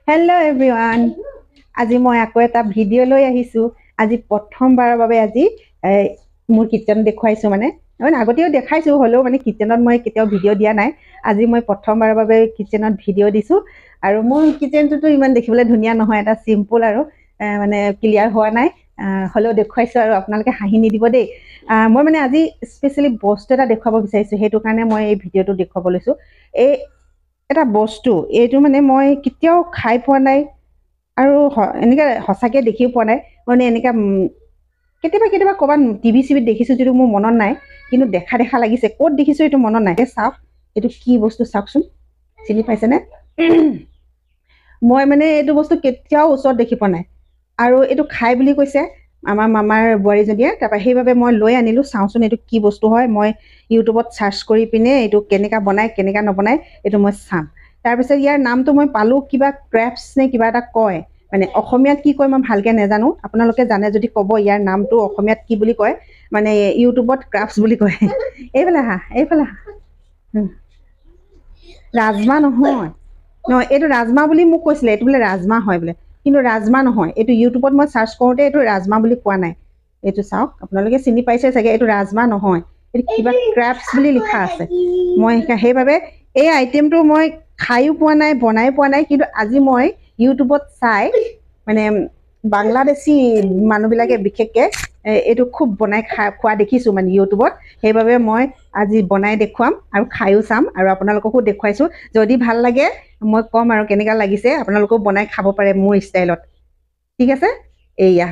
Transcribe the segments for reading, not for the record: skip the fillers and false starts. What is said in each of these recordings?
Hello everyone. আজি মই আকৌ এটা ভিডিঅ লৈ আহিছো। আজি প্ৰথমবাৰৰ বাবে আজি মোৰ কিচেন দেখুৱাইছো মানে আগতেও দেখাইছো হলো মানে কিচেনত মই কেতিয়াও ভিডিঅ দিয়া নাই। আজি মই প্ৰথমবাৰৰ বাবে কিচেনত ভিডিঅ দিছো আৰু মোৰ কিচেনটো ইমান দেখিবলৈ ধুনীয়া নহয়, এটা সিম্পল আৰু মানে ক্লিয়াৰ হোৱা নাই। হলো দেখুৱাইছো আৰু আপোনালোকে হাঁহি নিদিব দেই। মই মানে আজি স্পেশালি বস্তু এটা দেখুৱাব বিচাৰিছো, সেইটো কাৰণে মই এই ভিডিঅটো দেখুৱাব লৈছো। এই এটা বস্তু এইটো মানে মই কেতিয়াও খাই পোৱা নাই আৰু এনেকে সঁচাকে দেখিও পোৱা নাই। মানে এনেকা কেতিয়াবা কেতিয়াবা ক'ৰবাত টিভি চিভিত দেখিছো, যিটো মোৰ মনত নাই, কিন্তু দেখা দেখা লাগিছে। ক'ত দেখিছো এইটো মনত নাই। চাওক এইটো কি বস্তু চাওকচোন, চিনি পাইছেনে? মই মানে এইটো বস্তু কেতিয়াও ওচৰত দেখি পোৱা নাই আৰু এইটো খাই বুলি কৈছে আমাৰ মামাৰ বোৱাৰীজনীয়ে। তাৰপৰা সেইবাবে মই লৈ আনিলো, চাওঁচোন এইটো কি বস্তু হয়। মই ইউটিউবত চাৰ্চ কৰি পিনে এইটো কেনেকা বনাই কেনেকা নবনাই এইটো মই চাম। তাৰপিছত ইয়াৰ নামটো মই পালো, কিবা ক্ৰেপছ নে কিবা এটা কয়, মানে অসমীয়াত কি কয় মই ভালকে নাজানো। আপোনালোকে জানে যদি ক'ব ইয়াৰ নামটো অসমীয়াত কি বুলি কয়। মানে ইউটিউবত ক্ৰাফ্টছ বুলি কয়। এইফালে আহা, এইফালে আহা। ৰাজমাহ নহয়, নহয় এইটো ৰাজমাহ বুলি মোক কৈছিলে। এইটো বোলে ৰাজমাহ হয় বোলে, কিন্তু ৰাজমাহ নহয়। এইটো ইউটিউবত মই চাৰ্চ কৰোতে এইটো ৰাজমাহ বুলি কোৱা নাই। এইটো চাওক, আপোনালোকে চিনি পাইছে চাগে। এইটো ৰাজমাহ নহয়, এইটো কিবা ক্ৰেপছ বুলি লিখা আছে। মই সেইবাবে এই আইটেমটো মই খাইও পোৱা নাই, বনাই পোৱা নাই, কিন্তু আজি মই ইউটিউবত চাই মানে বাংলাদেশী মানুহবিলাকে বিশেষকে এইটো খুব বনাই খোৱা দেখিছো মানে ইউটিউবত। সেইবাবে মই আজি বনাই দেখুৱাম আৰু খাইও চাম আৰু আপোনালোককো দেখুৱাইছো। যদি ভাল লাগে মই ক'ম আৰু কেনেকা লাগিছে, আপোনালোকেও বনাই খাব পাৰে মোৰ ষ্টাইলত। ঠিক আছে। এইয়া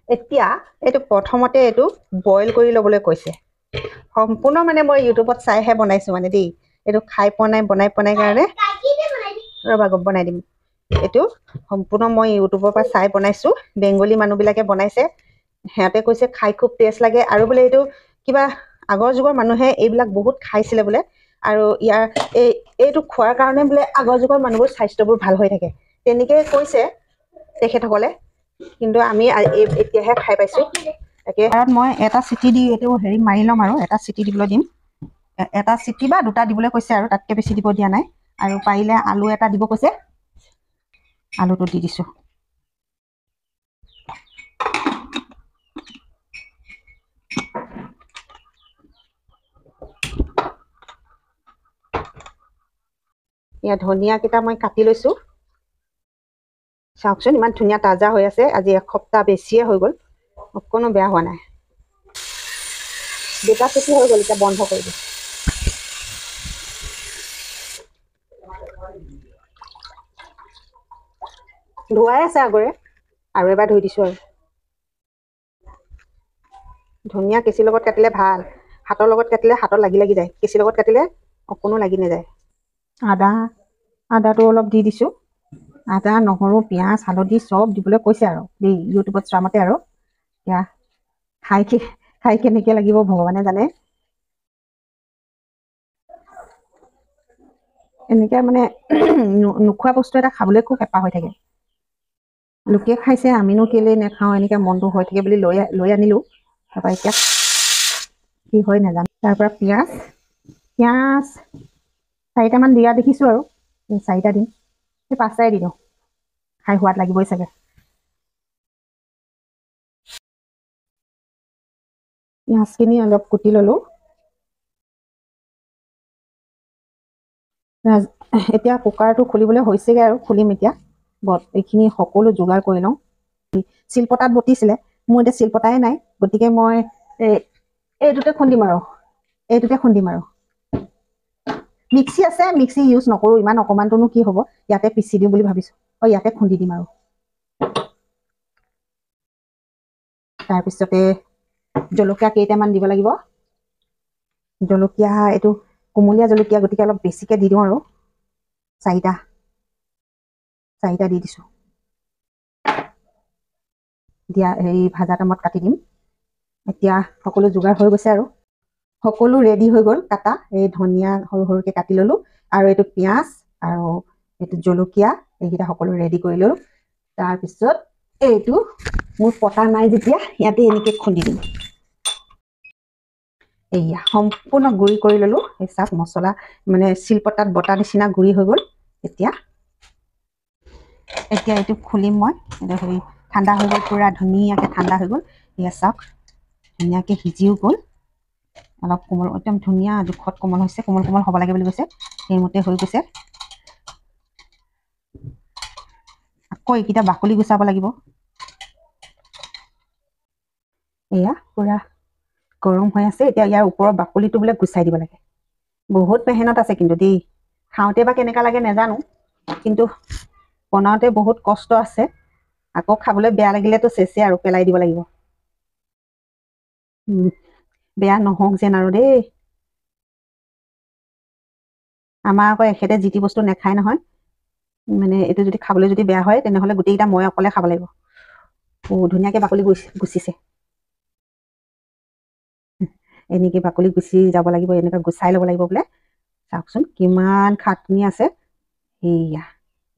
এতিয়া এইটো প্ৰথমতে এইটো বইল কৰি ল'বলৈ কৈছে। সম্পূৰ্ণ মানে মই ইউটিউবত চাইহে বনাইছো মানে দেই। এইটো খাই পোৱা নাই, বনাই পোৱা নাই কাৰণে ৰবা বনাই দিম। এইটো সম্পূৰ্ণ মই ইউটিউবৰ পৰা চাই বনাইছো। বেংগলী মানুহ বিলাকে বনাইছে, সিহঁতে কৈছে খাই খুব টেষ্ট লাগে আৰু বোলে এইটো কিবা আগৰ যুগৰ মানুহে এইবিলাক বহুত খাইছিলে বোলে। আৰু ইয়াৰ এইটো খোৱাৰ কাৰণে বোলে আগৰ যুগৰ মানুহবোৰ স্বাস্থ্যবোৰ ভাল হৈ থাকে, তেনেকে কৈছে তেখেতসকলে। কিন্তু আমি এতিয়াহে খাই পাইছো। তাকে মই এটা চিটি দি এইটো হেৰি মাৰি ল'ম আৰু এটা চিটি দিবলৈ দিম। এটা চিটি বা দুটা দিবলৈ কৈছে আৰু তাতকে বেছি দিব দিয়া নাই। আৰু পাৰিলে আলু এটা দিব কৈছে, আলুটো দি দিছো। ইয়াত ধনিয়া কেইটা মই কাটি লৈছো। চাওকচোন ইমান ধুনীয়া তাজা হৈ আছে। আজি এসপ্তাহ বেছিয়ে হৈ গ'ল, অকণো বেয়া হোৱা নাই। দুটা চিটি হৈ গ'ল, এতিয়া বন্ধ কৰি দিম। ধুৱাই আছে আগৰে, আৰু এবাৰ ধুই দিছো। আৰু ধনিয়া কেঁচিৰ লগত কাটিলে ভাল, হাতৰ লগত কাটিলে হাতত লাগি লাগি যায়। কেঁচিৰ লগত কাটিলে অকণো লাগি নাযায়। আদাটো অলপ দি দিছো। আদা, নহৰু, পিঁয়াজ, হালধি চব দিবলৈ কৈছে আৰু দেই ইউটিউবত চোৱা মতে। আৰু এতিয়া খাই কেনেকে লাগিব ভগৱানে জানে। এনেকে মানে নোখোৱা বস্তু এটা খাবলৈ খুব হেঁপাহ হৈ থাকে। লোকে খাইছে, আমিনো কেলেই নেখাওঁ, এনেকে মনটো হৈ থাকে বুলি লৈ আনিলো। তাৰপৰা এতিয়া কি হয় নাজানো। তাৰ পৰা পিঁয়াজ 4টামান দিয়া দেখিছো আৰু 4টা দিম, সেই 5টাই দি দিওঁ। খাই সোৱাদ লাগিবই চাগে। পিঁয়াজখিনি অলপ কুটি ললো। এতিয়া কুকাৰটো খুলিবলৈ হৈছেগে আৰু খুলিম এতিয়া। এইখিনি সকলো যোগাৰ কৰি লওঁ। শিলপতাত বটিছিলে, মোৰ এতিয়া শিলপতাই নাই, গতিকে মই এইটোতে খুন্দিম আৰু মিক্সি আছে, মিক্সি ইউজ নকৰো। ইমান অকমানটোনো কি হব, ইয়াতে পিচি দিওঁ বুলি ভাবিছো। ইয়াতে খুন্দি দিম আৰু তাৰপিছতে জলকীয়া কেইটামান দিব লাগিব। জলকীয়া এইটো কুমলীয়া জলকীয়া, গতিকে অলপ বেছিকে দি দিওঁ আৰু 4টা দি দিছো। দিয়া হেৰি ভাজা টাইমত কাটি দিম। এতিয়া সকলো যোগাৰ হৈ গৈছে আৰু সকলো ৰেডি হৈ গ'ল কাটা। এই ধনিয়া সৰু সৰুকে কাটি ললো, আৰু এইটো পিঁয়াজ আৰু এইটো জলকীয়া, এইকেইটা সকলো ৰেডি কৰি ললো। তাৰপিছত এইটো মোৰ পতা নাই যেতিয়া, ইয়াতে এনেকে খুন্দি দিম। এইয়া সম্পূৰ্ণ গুৰি কৰি ললো। এই চাক মছলা মানে শিলপতাত বটা নিচিনা গুৰি হৈ গ'ল। এতিয়া এতিয়া এইটো খুলিম মই। এইটো হেৰি ঠাণ্ডা হৈ গ'ল, পূৰা ধুনীয়াকৈ ঠাণ্ডা হৈ গ'ল। এয়া চাওক ধুনীয়াকৈ সিজিও গ'ল, অলপ কোমল, একদম ধুনীয়া জোখত কোমল হৈছে। কোমল কোমল হ'ব লাগে বুলি কৈছে, সেইমতে হৈ গৈছে। আকৌ এইকেইটা বাকলি গুচাব লাগিব। এয়া পূৰা গৰম হৈ আছে। এতিয়া ইয়াৰ ওপৰৰ বাকলিটো বোলে গুচাই দিব লাগে। বহুত মেহনত আছে কিন্তু দেই। খাওঁতে বা কেনেকুৱা লাগে নাজানো, কিন্তু বনাওঁতে বহুত কষ্ট আছে। আকৌ খাবলৈ বেয়া লাগিলেতো চেচে আৰু, পেলাই দিব লাগিব। বেয়া নহওক যেন আৰু দেই। আমাৰ আকৌ এখেতে যি টি বস্তু নাখায় নহয়। মানে এইটো যদি খাবলৈ যদি বেয়া হয়, তেনেহ'লে গোটেইকেইটা মই অকলে খাব লাগিব। ধুনীয়াকৈ বাকলি গুচিছে। এনেকৈ বাকলি গুচি যাব লাগিব, এনেকৈ গুচাই ল'ব লাগিব বোলে। চাওকচোন কিমান খাটনি আছে। সেয়া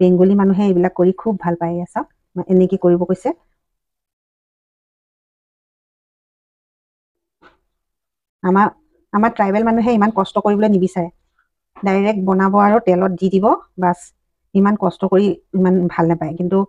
বেংগলী মানুহে এইবিলাক কৰি খুব ভাল পায়। চাওক এনেকৈ কৰিব কৈছে। আমাৰ ট্ৰাইবেল মানুহে ইমান কষ্ট কৰিবলৈ নিবিচাৰে। ডাইৰেক্ট বনাব আৰু তেলত দি দিব বাছ। ইমান কষ্ট কৰি ইমান ভাল নাপায়। কিন্তু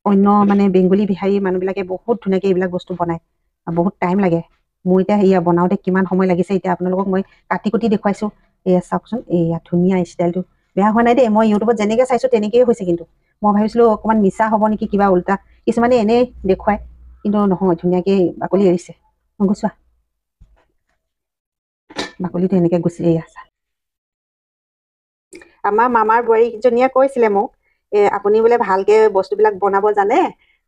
অন্য মানে বেংগলী বিহাৰী মানুহবিলাকে বহুত ধুনীয়াকৈ এইবিলাক বস্তু বনায়, বহুত টাইম লাগে। মোৰ এতিয়া এয়া বনাওঁতে কিমান সময় লাগিছে, এতিয়া আপোনালোকক মই কাটি কুটি দেখুৱাইছোঁ। এয়া চাওকচোন, এয়া ধুনীয়া ষ্টাইলটো বেয়া হোৱা নাই দেই। মই ইউটিউবত যেনেকৈ চাইছোঁ তেনেকৈয়ে হৈছে। কিন্তু মই ভাবিছিলোঁ অকণমান মিছা হ'ব নেকি, কিবা উল্টা। কিছুমানে এনেই দেখুৱায়, কিন্তু নহয়, ধুনীয়াকৈ বাকলি এৰিছে। গুচোৱা বাকলিটো এনেকৈ গুচি আছে। আমাৰ মামাৰ বোৱাৰীজনীয়ে কৈছিলে মোক, আপুনি বোলে ভালকে বস্তুবিলাক বনাব জানে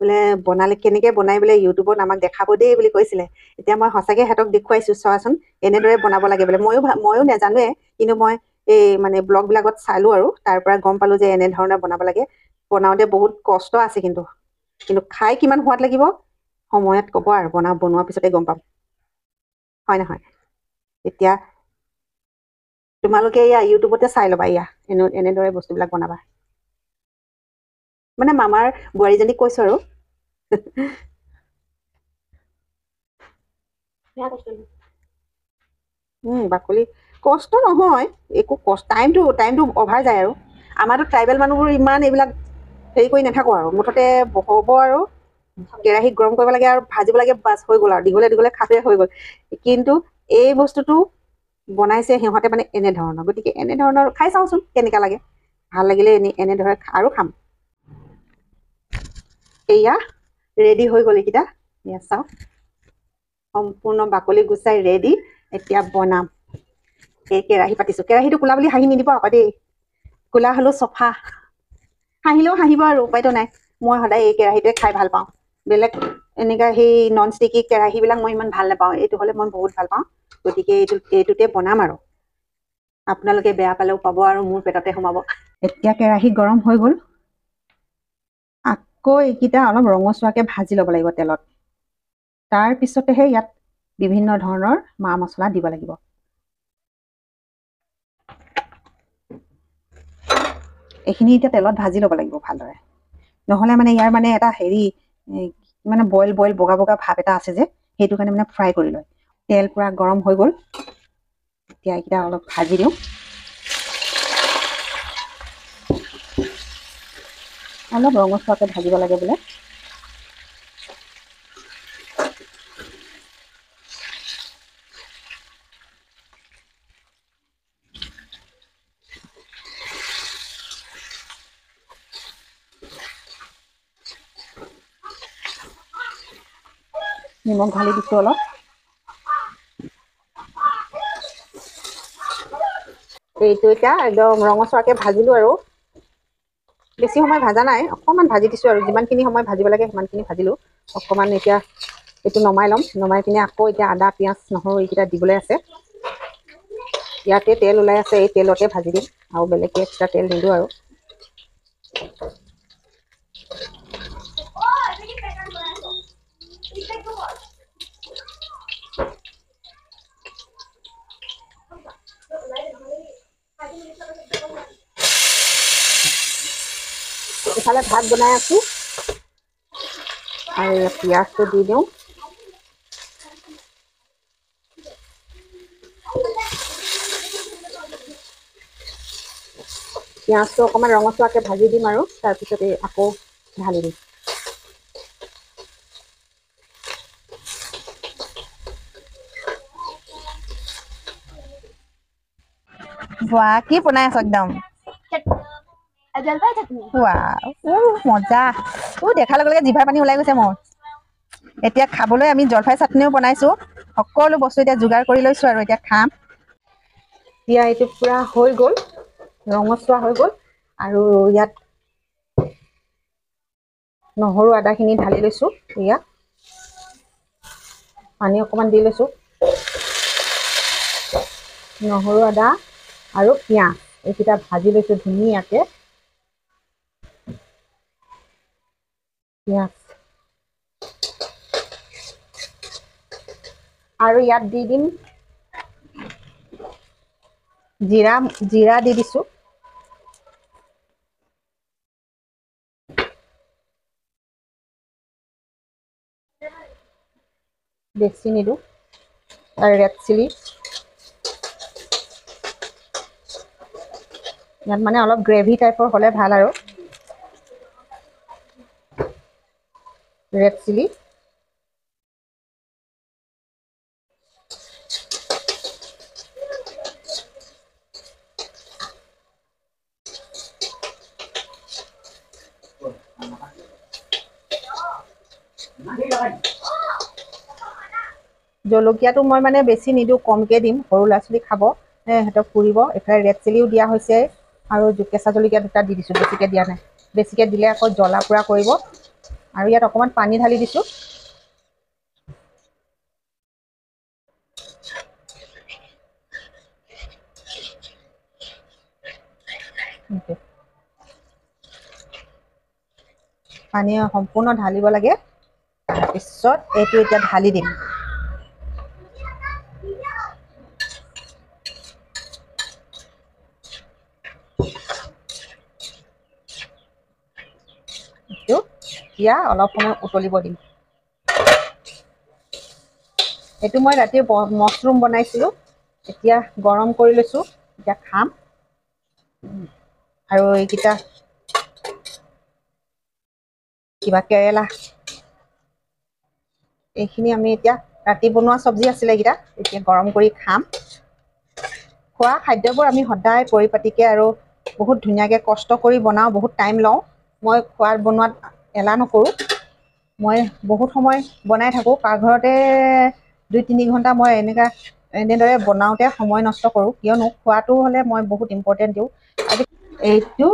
বোলে, বনালে কেনেকে বনাই বোলে ইউটিউবত আমাক দেখাব দেই বুলি কৈছিলে। এতিয়া মই সঁচাকে সিহঁতক দেখুৱাইছো, চোৱাচোন এনেদৰে বনাব লাগে বোলে। ময়ো নাজানোৱে, কিন্তু মই এই মানে ব্লগ বিলাকত চালো আৰু তাৰ পৰা গম পালো যে এনেধৰণে বনাব লাগে। বনাওতে বহুত কষ্ট আছে, কিন্তু খাই কিমান সোৱাদ লাগিব সময়ত কব আৰু বনোৱাৰ পিছতে গম পাম, হয় নহয়? এতিয়া তোমালোকে এয়া ইউটিউবতে চাই ল'বা। এয়া এনেদৰে বস্তুবিলাক বনাবা। মানে মামাৰ বোৱাৰীজনীক কৈছো আৰু। বাকলি কষ্ট নহয়, একো কষ্ট, টাইমটো অভাৰ যায় আৰু। আমাৰতো ট্ৰাইবেল মানুহবোৰ ইমান এইবিলাক হেৰি কৰি নাথাকো আৰু, মুঠতে হ'ব আৰু কেৰাহীত গৰম কৰিব লাগে আৰু ভাজিব লাগে, বাছ হৈ গ'ল আৰু। দীঘলে দীঘলে খালে হৈ গ'ল। কিন্তু এই বস্তুটো বনাইছে সিহঁতে মানে এনেধৰণৰ, গতিকে এনেধৰণৰ খাই চাওঁচোন কেনেকা লাগে। ভাল লাগিলে এনেদৰে আৰু খাম। এয়া ৰেডি হৈ গ'ল এইকেইটা। এয়া চাওক সম্পূৰ্ণ বাকলি গুচাই ৰেডি। এতিয়া বনাম। এই কেৰাহী পাতিছো, কেৰাহীটো কোলা বুলি হাঁহি নিদিব আকৌ দেই। কোলা হলেও চফা। হাঁহিলেও হাঁহিব আৰু, উপায়তো নাই। মই সদায় এই কেৰাহীটোৱে খাই ভাল পাওঁ। বেলেগ এনেকা সেই নন ষ্টিকি কেৰাহী বিলাক মই ইমান ভাল নাপাওঁ। এইটো হলে মই বহুত ভাল পাওঁ। গতিকে এইটোতে বনাম আৰু। আপোনালোকে বেয়া পালেও পাব আৰু মোৰ পেটতে সোমাব। এতিয়া কেৰাহী গৰম হৈ গ'ল। আকৌ এইকেইটা অলপ ৰঙচুৱাকে ভাজি ল'ব লাগিব তেলত। তাৰ পিছতেহে ইয়াত বিভিন্ন ধৰণৰ মা মছলা দিব লাগিব। এইখিনি এতিয়া তেলত ভাজি ল'ব লাগিব ভালদৰে। নহলে মানে ইয়াৰ মানে এটা হেৰি মানে বইল বগা বগা ভাৱ এটা আছে যে, সেইটো কাৰণে মানে ফ্ৰাই কৰি লয়। তেল পুৰা গৰম হৈ গ'ল। এতিয়া এইকেইটা অলপ ভাজি দিওঁ। অলপ ৰঙচুৱাকৈ ভাজিব লাগে বোলে। নিমখ ঢালি দিছোঁ অলপ। এইটো এতিয়া একদম ৰঙচুৱাকে ভাজিলো আৰু। বেছি সময় ভাজা নাই, অকণমান ভাজি দিছোঁ আৰু। যিমানখিনি সময় ভাজিব লাগে সিমানখিনি ভাজিলো। অকণমান এতিয়া এইটো নমাই ল'ম। নমাই পিনে আকৌ এতিয়া আদা, পিঁয়াজ, নহৰু এইকেইটা দিবলৈ আছে। ইয়াতে তেল ওলাই আছে, এই তেলতে ভাজি দিম আৰু বেলেগকৈ এক্সট্ৰা তেল নিদিওঁ আৰু। ইফালে ভাত বনাই আছো আৰু পিঁয়াজটো দি দিওঁ। পিঁয়াজটো অকণমান ৰঙচুৱাকৈ ভাজি দিম আৰু তাৰপিছতে আকৌ ঢালি দিম। বাহ, কি বনাই আছ একদম? মজা। দেখাৰ লগে লগে জিভাৰ পানী ওলাই গৈছে মোৰ। এতিয়া খাবলৈ আমি জলফাই চাটনিও বনাইছো। সকলো বস্তু এতিয়া যোগাৰ কৰি লৈছো আৰু এতিয়া খাম। এতিয়া এইটো পুৰা হৈ গ'ল, ৰঙচুৱা হৈ গ'ল আৰু ইয়াত নহৰু আদাখিনি ঢালি লৈছো। ইয়াত পানী অকণমান দি লৈছো। নহৰু আদা আৰু পিঁয়াজ এইকেইটা ভাজি লৈছো ধুনীয়াকে। পিঁয়াজ আৰু ইয়াত দি দিম জিৰা দি দিছো। বেছি নিদিওঁ আৰু ৰেড চিলি। ইয়াত মানে অলপ গ্ৰেভি টাইপৰ হ'লে ভাল আৰু। Red chilli. জলকীয়াটো মই মানে বেছি নিদিওঁ, কমকে দিম। সৰু ল'ৰা ছোৱালী খাব, সিহঁতক পুৰিব। এইফালে ৰেড চিলিও দিয়া হৈছে আৰু কেঁচা জলকীয়া দুটা দি দিছোঁ, বেছিকৈ দিয়া নাই। বেছিকৈ দিলে আকৌ জ্বলা পোৰা কৰিব। আৰু ইয়াত অকণমান পানী ঢালি দিছোঁ। পানী সম্পূৰ্ণ ঢালিব লাগে। তাৰপিছত এইটো এতিয়া ঢালি দিম। এইটো এতিয়া অলপ সময় উতলিব দিম। এইটো মই ৰাতি মছৰুম বনাইছিলোঁ, এতিয়া গৰম কৰি লৈছোঁ। এতিয়া খাম। আৰু এইকেইটা কিবা কেৰেলা, এইখিনি আমি এতিয়া ৰাতি বনোৱা চব্জি আছিলে, এইকেইটা এতিয়া গৰম কৰি খাম। খোৱা খাদ্যবোৰ আমি সদায় পৰিপাটিকে আৰু বহুত ধুনীয়াকৈ কষ্ট কৰি বনাওঁ, বহুত টাইম লওঁ। মই খোৱা বনোৱাত এলাহ নকৰোঁ। মই বহুত সময় বনাই থাকোঁ। পাকঘৰতে 2-3 ঘণ্টা মই এনেদৰে বনাওঁতে সময় নষ্ট কৰোঁ, কিয়নো খোৱাটো হ'লে মই বহুত ইম্পৰ্টেণ্ট দিওঁ। এইটো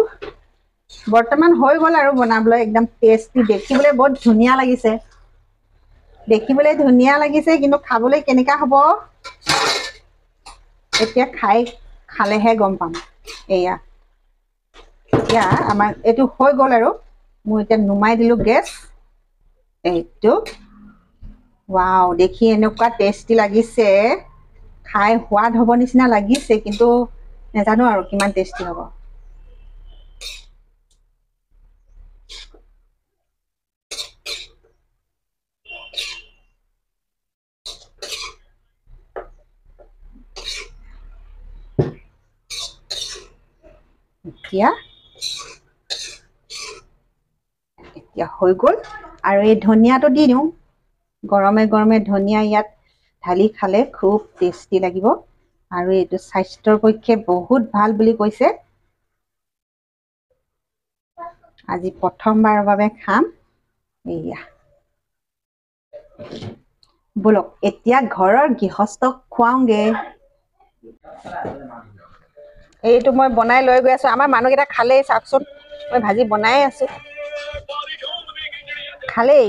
বৰ্তমান হৈ গ'ল আৰু বনাবলৈ একদম টেষ্টি, দেখিবলৈ বহুত ধুনীয়া লাগিছে। দেখিবলৈ ধুনীয়া লাগিছে, কিন্তু খাবলৈ কেনেকুৱা হ'ব এতিয়া খালেহে গম পাম। এয়া এতিয়া আমাৰ এইটো হৈ গ'ল আৰু মই এতিয়া নুমাই দিলোঁ গেছ। এইটো ৱাও, দেখি এনেকুৱা টেষ্টি লাগিছে। খাই সোৱাদ হ'ব নিচিনা লাগিছে, কিন্তু নাজানো আৰু কিমান টেষ্টি হ'ব। এতিয়া হৈ গ'ল আৰু এই ধনিয়াটো দি দিওঁ। গৰমে গৰমে ধনিয়া ইয়াত ঢালি খালে খুব টেষ্টি লাগিব। আৰু এইটো স্বাস্থ্যৰ পক্ষে বহুত ভাল বুলি কৈছে। আজি প্ৰথমবাৰৰ বাবে খাম। এয়া বলক এতিয়া ঘৰৰ গৃহস্থক খুৱাওঁগে। এইটো মই বনাই লৈ গৈ আছো। আমাৰ মানুহকেইটা খালেই, চাওকচোন মই ভাজি বনাই আছো। খালেই,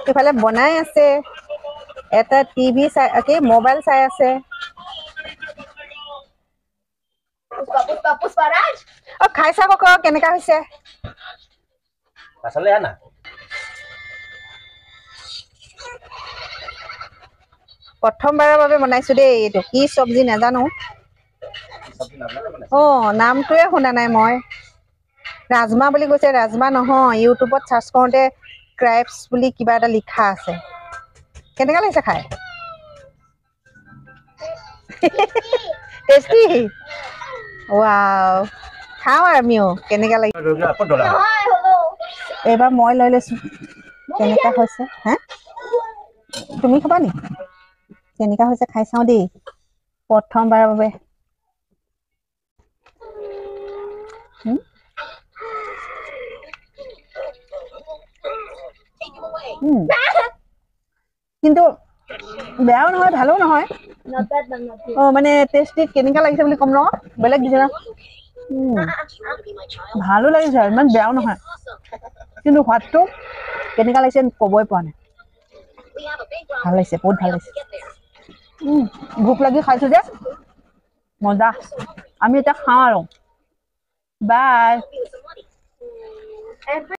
সিফালে বনাই আছে, এটা টিভি চাই কি মোবাইল চাই আছে। অ খাই চাওক আকৌ কেনেকা হৈছে। প্ৰথমবাৰৰ বাবে বনাইছো দেই। এইটো কি চব্জি নাজানো। নামটোৱে শুনা নাই মই। ৰাজমাহ বুলি কৈছে, ৰাজমাহ নহয়। ইউটিউবত চাৰ্চ কৰোতে ক্ৰাইপছ বুলি কিবা এটা লিখা আছে। কেনেকা লাগিছে খাই? টেষ্টি। ৱাও খাওঁ আৰু আমিও কেনেকা লাগে এইবাৰ মই লৈ লৈছো কেনেকা হৈছে হা তুমি খাবা নি কেনেকা হৈছে খাই চাওঁ দেই প্ৰথমবাৰৰ বাবে কিন্তু বেয়াও নহয় ভালো নহয় মানে টেষ্টি কেনেকা লাগিছে বুলি কম ন বেলেগ দিছে না ভালো লাগিছে ইমান বেয়াও নহয় কিন্তু সোৱাদটো কেনেকা লাগিছে ক'বই পৰা নাই ভাল লাগিছে বহুত ভাল লাগিছে ভোক লাগি খাইছো যে মজা আমি এতিয়া খাওঁ আৰু বাই